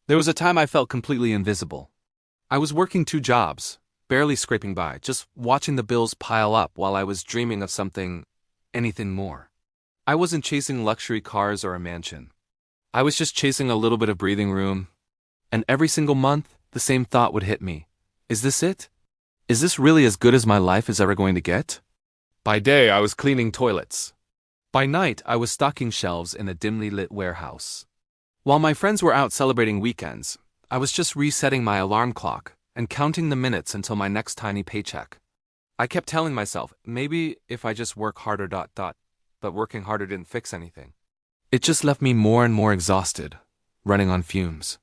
There was a time I felt completely invisible. I was working 2 jobs, barely scraping by, just watching the bills pile up while I was dreaming of anything more. I wasn't chasing luxury cars or a mansion. I was just chasing a little bit of breathing room. And every single month, the same thought would hit me. Is this it? Is this really as good as my life is ever going to get? By day, I was cleaning toilets. By night, I was stocking shelves in a dimly lit warehouse. While my friends were out celebrating weekends, I was just resetting my alarm clock and counting the minutes until my next tiny paycheck. I kept telling myself, maybe if I just work harder ... but working harder didn't fix anything. It just left me more and more exhausted, running on fumes.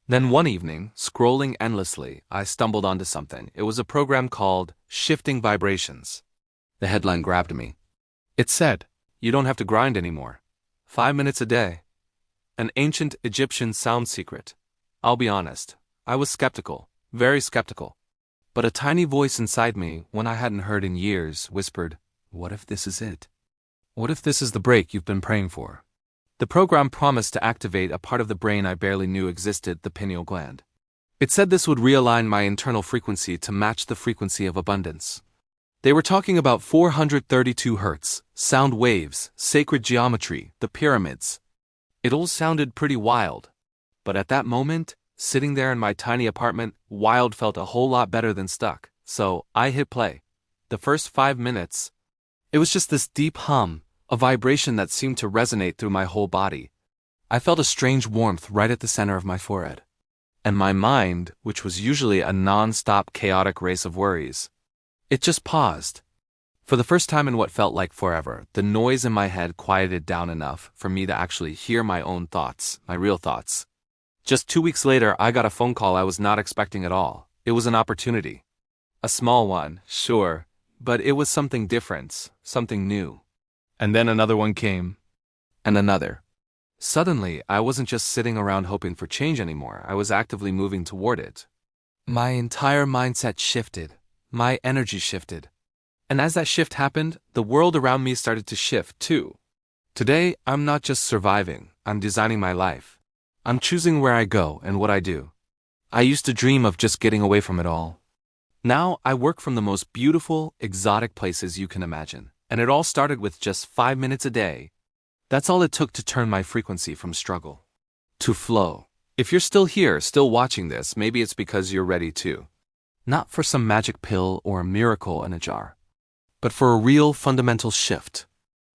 Then one evening, scrolling endlessly, I stumbled onto something. It was a program called Shifting Vibrations. The headline grabbed me. It said, "You don't have to grind anymore. 5 minutes a day." An ancient Egyptian sound secret. I'll be honest, I was skeptical, very skeptical. But a tiny voice inside me, one I hadn't heard in years, whispered, "What if this is it? What if this is the break you've been praying for?" The program promised to activate a part of the brain I barely knew existed, the pineal gland. It said this would realign my internal frequency to match the frequency of abundance. They were talking about 432 hertz, sound waves, sacred geometry, the pyramids. It all sounded pretty wild. But at that moment, sitting there in my tiny apartment, wild felt a whole lot better than stuck. So I hit play. The first 5 minutes, it was just this deep hum, a vibration that seemed to resonate through my whole body. I felt a strange warmth right at the center of my forehead. And my mind, which was usually a non-stop chaotic race of worries, it just paused. For the first time in what felt like forever, the noise in my head quieted down enough for me to actually hear my own thoughts, my real thoughts. Just 2 weeks later, I got a phone call I was not expecting at all. It was an opportunity. A small one, sure, but it was something different, something new. And then another one came, and another. Suddenly, I wasn't just sitting around hoping for change anymore. I was actively moving toward it. My entire mindset shifted. My energy shifted. And as that shift happened, the world around me started to shift too. Today, I'm not just surviving, I'm designing my life. I'm choosing where I go and what I do. I used to dream of just getting away from it all. Now, I work from the most beautiful, exotic places you can imagine. And it all started with just 5 minutes a day. That's all it took to turn my frequency from struggle to flow. If you're still here, still watching this, maybe it's because you're ready too. Not for some magic pill or a miracle in a jar, but for a real fundamental shift.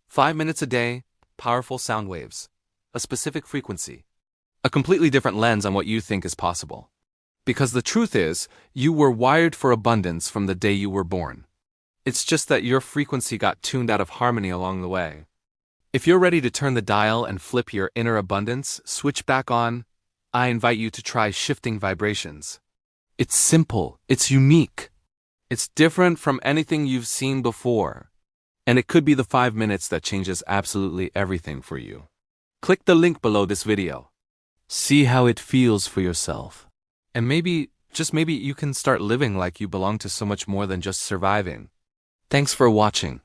5 minutes a day, powerful sound waves, a specific frequency, a completely different lens on what you think is possible. Because the truth is, you were wired for abundance from the day you were born. It's just that your frequency got tuned out of harmony along the way. If you're ready to turn the dial and flip your inner abundance, switch back on, I invite you to try Shifting Vibrations. It's simple, it's unique. It's different from anything you've seen before. And it could be the 5 minutes that changes absolutely everything for you. Click the link below this video. See how it feels for yourself. And maybe, just maybe, you can start living like you belong to so much more than just surviving. Thanks for watching.